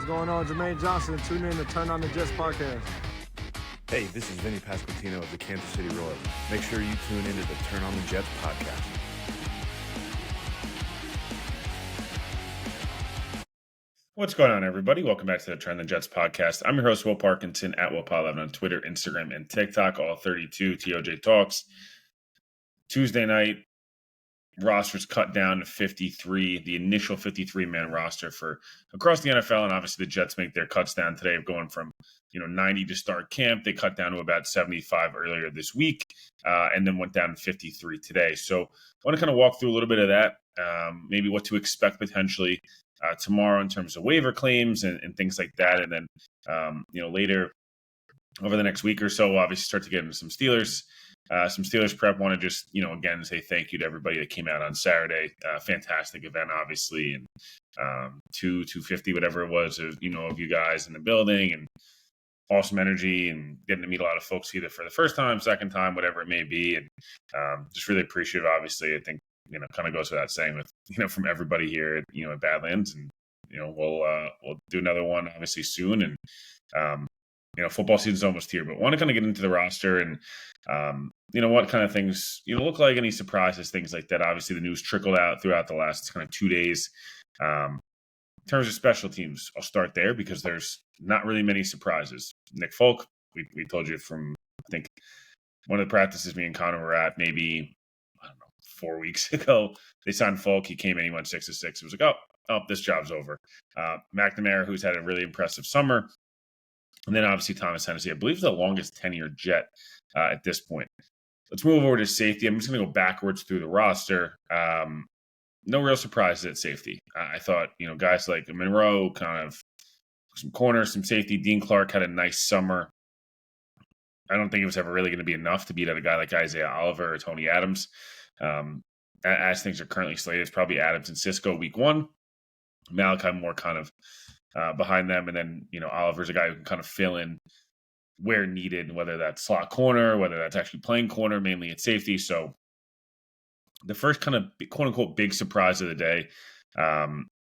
going on? Jermaine Johnson. Tune in to Turn on the Jets podcast. Hey, this is Vinny Pasquantino of the Kansas City Royals. Make sure you tune into the Turn on the Jets podcast. What's going on, everybody? Welcome back to the Turn on the Jets podcast. I'm your host, Will Parkinson, at WillPod11 on Twitter, Instagram, and TikTok, all 32 TOJ Talks. Tuesday night, rosters cut down to 53, the initial 53-man roster for across the NFL, and obviously the Jets make their cuts down today, going from 90 to start camp. They cut down to about 75 earlier this week, and then went down to 53 today. So I want to kind of walk through a little bit of that, maybe what to expect potentially tomorrow in terms of waiver claims and things like that, and then later over the next week or so, we'll obviously start to get into some Steelers prep. Want to just, again, say thank you to everybody that came out on Saturday. Fantastic event, obviously, and 250, whatever it was, of you guys in the building, and awesome energy, and getting to meet a lot of folks either for the first time, second time, whatever it may be, and just really appreciative. Obviously, I think kind of goes without saying with from everybody here at Badlands, and we'll do another one obviously soon, and football season's almost here, but want to kind of get into the roster and what kind of things look like, any surprises, things like that. Obviously the news trickled out throughout the last kind of 2 days. In terms of special teams, I'll start there because there's not really many surprises. Nick Folk, we told you from, I think, one of the practices me and Connor were at maybe, 4 weeks ago. They signed Folk. He came in, he went 6-6. It was like, oh, this job's over. McNamara, who's had a really impressive summer. And then obviously Thomas Hennessy, I believe, the longest tenured Jet at this point. Let's move over to safety. I'm just going to go backwards through the roster. No real surprises at safety. I thought, guys like Monroe, kind of some corners, some safety. Dean Clark had a nice summer. I don't think it was ever really going to be enough to beat out a guy like Isaiah Oliver or Tony Adams. As things are currently slated, it's probably Adams and Cisco week one. Malachi Moore kind of behind them, and then Oliver's a guy who can kind of fill in where needed, whether that's slot corner, whether that's actually playing corner, mainly at safety. So the first kind of quote unquote big surprise of the day,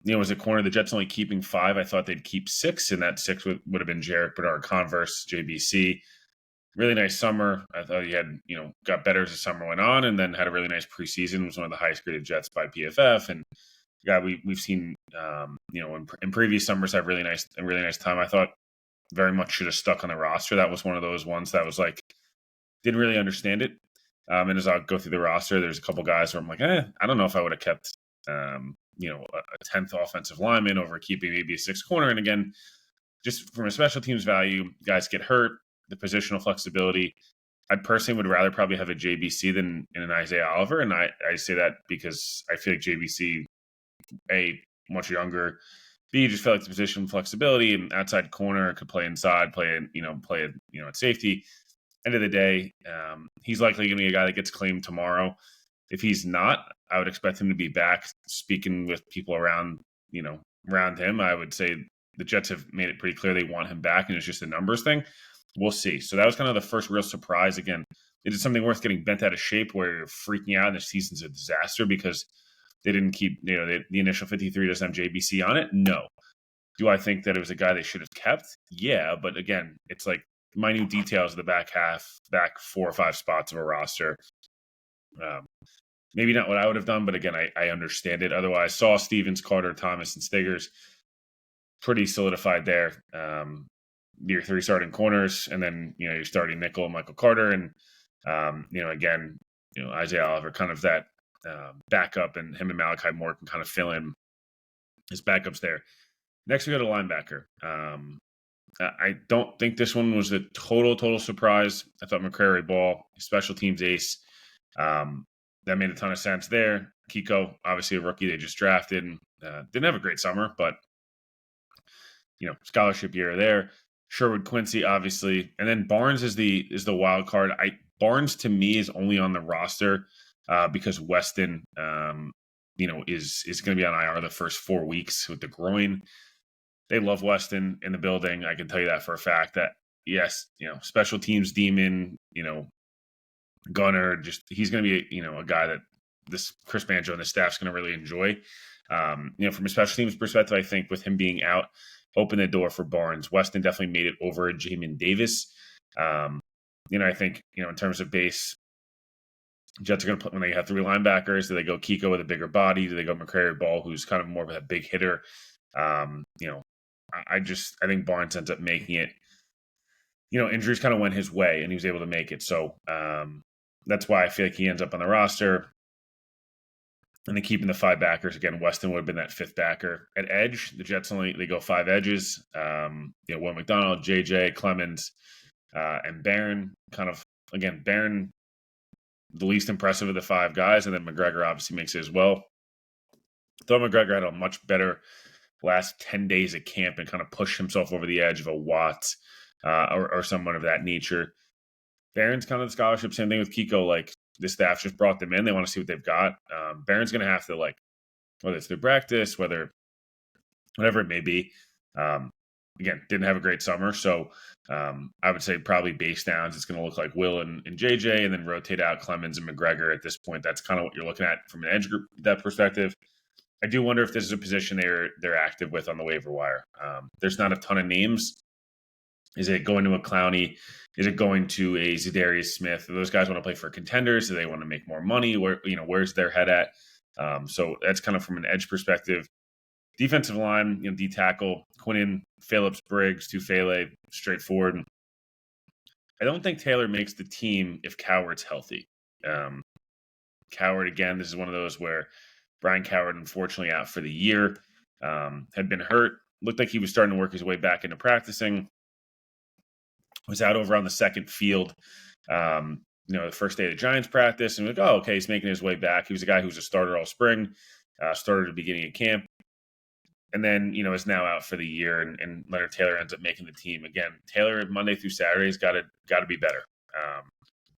was a corner. The Jets only keeping 5. I thought they'd keep 6, and that 6 would have been Jarek Bernard Converse, JBC. Really nice summer. I thought he had, got better as the summer went on, and then had a really nice preseason. Was one of the highest graded Jets by PFF, and we've seen, in previous summers have a really nice time. I thought very much should have stuck on the roster. That was one of those ones that was like, didn't really understand it. And as I'll go through the roster, there's a couple guys where I'm like, I don't know if I would have kept, a 10th offensive lineman over keeping maybe a 6th corner. And again, just from a special teams value, guys get hurt, the positional flexibility. I personally would rather probably have a JBC than an Isaiah Oliver. And I say that because I feel like JBC, A, much younger, B, just felt like the position flexibility and outside corner, could play inside, play at safety. End of the day, he's likely going to be a guy that gets claimed tomorrow. If he's not, I would expect him to be back. Speaking with people around him, I would say the Jets have made it pretty clear they want him back, and it's just a numbers thing. We'll see. So that was kind of the first real surprise. Again, is it something worth getting bent out of shape where you're freaking out and the season's a disaster because they didn't keep, the initial 53 doesn't have JBC on it? No. Do I think that it was a guy they should have kept? Yeah, but again, it's like minute details of the back 4 or 5 spots of a roster. Maybe not what I would have done, but again, I understand it. Otherwise, Saul, Stevens, Carter, Thomas, and Stiggers, pretty solidified there. Your 3 starting corners, and then you're starting nickel, Michael Carter, and again, Isaiah Oliver, kind of that backup, and him and Malachi Moore can kind of fill in his backups there. Next, we go to linebacker. I don't think this one was a total surprise. I thought McCrary Ball, special teams ace, that made a ton of sense there. Kiko, obviously a rookie they just drafted, and didn't have a great summer, but scholarship year there. Sherwood Quincy, obviously, and then Barnes is the wild card. Barnes to me is only on the roster because Weston, is going to be on IR the first 4 weeks with the groin. They love Weston in the building. I can tell you that for a fact. That yes, special teams demon, gunner. Just he's going to be a guy that this Chris Banjo and the staff's going to really enjoy. From a special teams perspective, I think with him being out, opened the door for Barnes. Weston definitely made it over Jamin Davis. I think, in terms of base, Jets are going to put, when they have 3 linebackers, do they go Kiko with a bigger body? Do they go McCrary Ball, who's kind of more of a big hitter? I think Barnes ends up making it. Injuries kind of went his way, and he was able to make it. So that's why I feel like he ends up on the roster. And then keeping the 5 backers again, Weston would have been that 5th backer at edge. The Jets they go 5 edges. Will McDonald, JJ, Clemens, and Barron. Kind of again, Barron, the least impressive of the 5 guys, and then McGregor obviously makes it as well. Though McGregor had a much better last 10 days at camp and kind of pushed himself over the edge of a Watts or someone of that nature. Barron's kind of the scholarship. Same thing with Kiko. Like, the staff just brought them in. They want to see what they've got. Barron's going to have to, whether it's through practice, whatever it may be. Again, didn't have a great summer. So I would say probably base downs. It's going to look like Will and JJ, and then rotate out Clemens and McGregor at this point. That's kind of what you're looking at from an edge group depth perspective. I do wonder if this is a position they're active with on the waiver wire. There's not a ton of names. Is it going to a Clowney? Is it going to a Zadarius Smith? Do those guys want to play for contenders? Do they want to make more money? Where's their head at? So that's kind of from an edge perspective. Defensive line, D tackle, Quinnen, Phillips, Briggs, Tufele, straightforward. I don't think Taylor makes the team if Coward's healthy. Coward, again, this is one of those where Brian Coward, unfortunately, out for the year, had been hurt. Looked like he was starting to work his way back into practicing. Was out over on the second field, the first day of the Giants practice, and okay, he's making his way back. He was a guy who was a starter all spring, started at the beginning of camp, and then, is now out for the year, and Leonard Taylor ends up making the team. Again, Taylor Monday through Saturday's got to be better.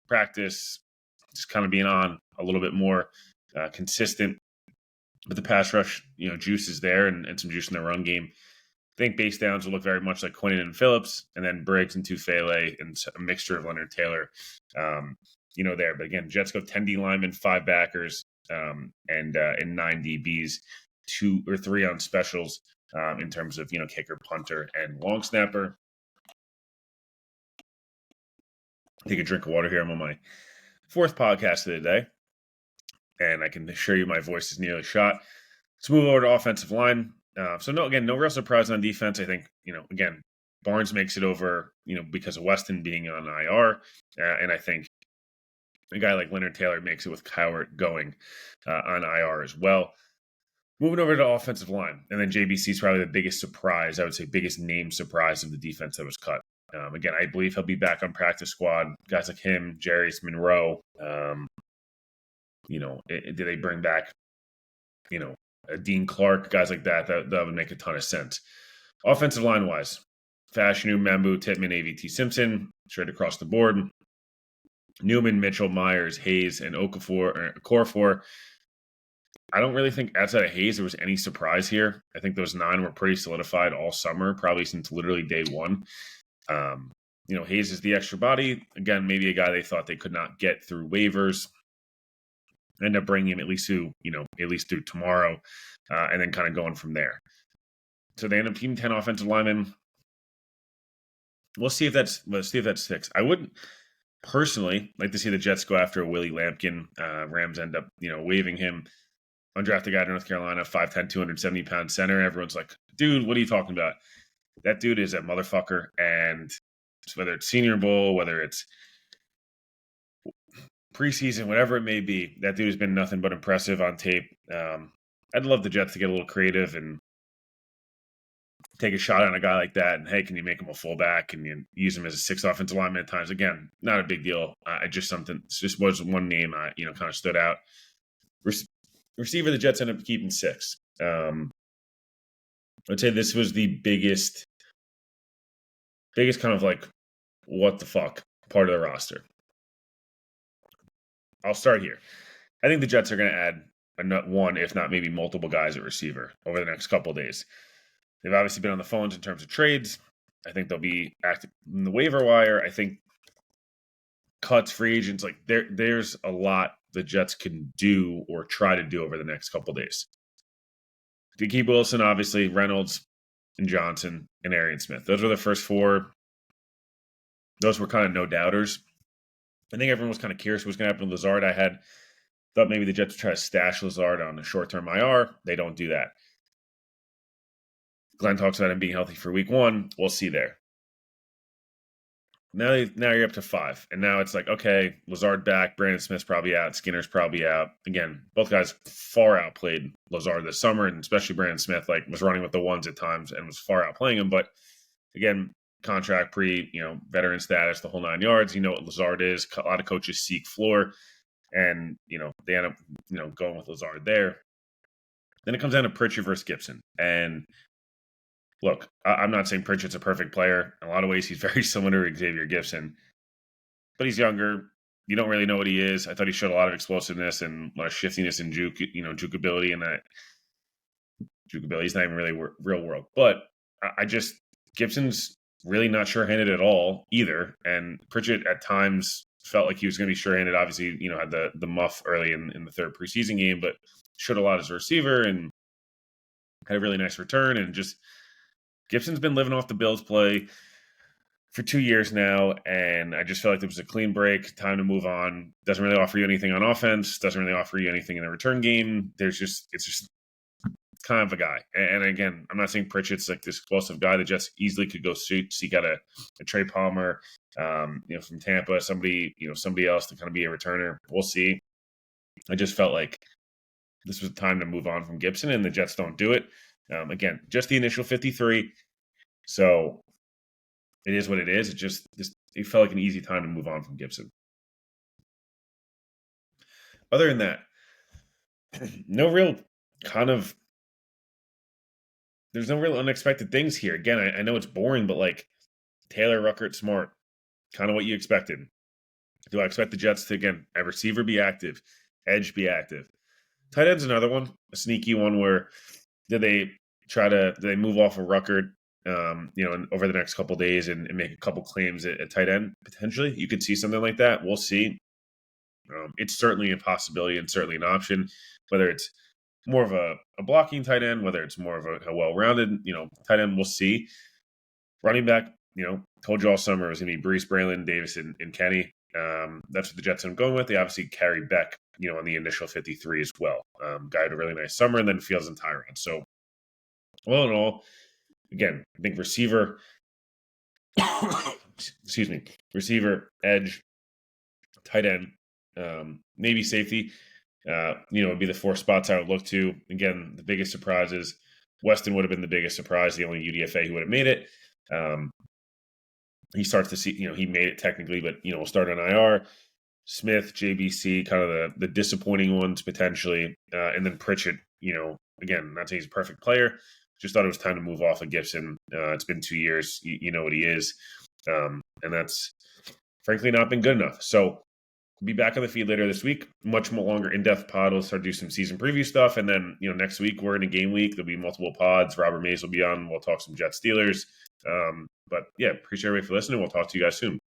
Practice, just kind of being on a little bit more consistent, but the pass rush, juice is there, and some juice in the run game. I think base downs will look very much like Quinnen and Phillips, and then Briggs and Tufele, and a mixture of Leonard Taylor, there. But again, Jets go 10 D linemen, 5 backers, and 9 DBs, 2 or 3 on specials in terms of, kicker, punter, and long snapper. Take a drink of water here. I'm on my 4th podcast of the day, and I can assure you my voice is nearly shot. Let's move over to offensive line. No real surprise on defense. I think, again, Barnes makes it over, because of Weston being on IR. And I think a guy like Leonard Taylor makes it with Cowart going on IR as well. Moving over to offensive line. And then JBC is probably the biggest surprise, I would say biggest name surprise of the defense that was cut. Again, I believe he'll be back on practice squad. Guys like him, Jarius Monroe. Do they bring back, Dean Clark, guys like that would make a ton of sense. Offensive line-wise, Fashanu, Membu, Tittman, AVT, Simpson, straight across the board. Newman, Mitchell, Myers, Hayes, and Okorafor. I don't really think outside of Hayes there was any surprise here. I think those 9 were pretty solidified all summer, probably since literally day one. Hayes is the extra body. Again, maybe a guy they thought they could not get through waivers. End up bringing him at least through tomorrow, and then kind of going from there. So they end up keeping 10 offensive linemen. We'll see if that's 6. I wouldn't personally like to see the Jets go after a Willie Lampkin. Rams end up, waiving him. Undrafted guy in North Carolina, 5'10", 270-pound center. Everyone's like, dude, what are you talking about? That dude is a motherfucker. And whether it's Senior Bowl, whether it's preseason, whatever it may be, that dude has been nothing but impressive on tape. I'd love the Jets to get a little creative and take a shot on a guy like that. And hey, can you make him a fullback? Can you use him as a 6th offensive lineman at times? Again, not a big deal. Just was one name kind of stood out. Receiver, the Jets ended up keeping 6. I'd say this was the biggest kind of like what the fuck part of the roster. I'll start here. I think the Jets are going to add one, if not maybe multiple guys at receiver over the next couple of days. They've obviously been on the phones in terms of trades. I think they'll be active in the waiver wire. I think cuts, free agents, there's a lot the Jets can do or try to do over the next couple days. To keep Wilson, obviously, Reynolds and Johnson and Arian Smith. Those were the first four. Those were kind of no doubters. I think everyone was kind of curious what was going to happen with Lazard. Thought maybe the Jets would try to stash Lazard on a short-term IR. They don't do that. Glenn talks about him being healthy for week 1. We'll see there. Now you're up to 5. And now it's like, okay, Lazard back, Brandon Smith's probably out, Skinner's probably out. Again, both guys far outplayed Lazard this summer, and especially Brandon Smith, was running with the ones at times and was far outplaying him. But again, contract veteran status, the whole 9 yards. You know what Lazard is. A lot of coaches seek floor, and they end up going with Lazard there. Then it comes down to Pritchard versus Gibson. And look, I'm not saying Pritchard's a perfect player. In a lot of ways, he's very similar to Xavier Gibson, but he's younger. You don't really know what he is. I thought he showed a lot of explosiveness and a lot of shiftiness and juke ability, and that juke ability is not even really real world. But Gibson's really not sure-handed at all either. And Pritchard at times felt like he was going to be sure-handed. Obviously, had the muff early in the third preseason game, but showed a lot as a receiver and had a really nice return. And just Gibson's been living off the Bills play for 2 years now, and I just felt like there was a clean break, time to move on. Doesn't really offer you anything on offense, doesn't really offer you anything in the return game. It's just kind of a guy. And again, I'm not saying Pritchard's like this explosive guy. The Jets easily could go seek out a Trey Palmer, from Tampa, somebody else to kind of be a returner. We'll see. I just felt like this was time to move on from Gibson, and the Jets don't do it. Again, just the initial 53. So it is what it is. It felt like an easy time to move on from Gibson. Other than that, no real there's no real unexpected things here. Again, I know it's boring, but Taylor, Ruckert, Smart, kind of what you expected. Do I expect the Jets to, again, a receiver be active, edge be active? Tight end's another one, a sneaky one where do they move off of Ruckert, over the next couple of days and make a couple claims at tight end? Potentially, you could see something like that. We'll see. It's certainly a possibility and certainly an option, whether it's more of a blocking tight end, whether it's more of a well-rounded, tight end, we'll see. Running back, told you all summer it was going to be Brees, Braylon, Davis, and Kenny. That's what the Jets are going with. They obviously carry Beck, on the initial 53 as well. Guy had a really nice summer, and then Fields and Tyrant. So, all in all, again, I think receiver, receiver, edge, tight end, maybe safety. Would be the 4 spots I would look to. Again, the biggest surprise is Weston would have been the biggest surprise, the only UDFA who would have made it. He starts to see, he made it technically, but, we'll start on IR. Smith, JBC, kind of the disappointing ones potentially. And then Pritchard, again, not saying he's a perfect player. Just thought it was time to move off of Gibson. It's been 2 years. You know what he is. And that's frankly not been good enough. So, be back on the feed later this week. Much more longer in-depth pod. We'll start to do some season preview stuff. And then, next week we're in a game week. There'll be multiple pods. Robert Mays will be on. We'll talk some Jets Steelers. But yeah, appreciate everybody for listening. We'll talk to you guys soon.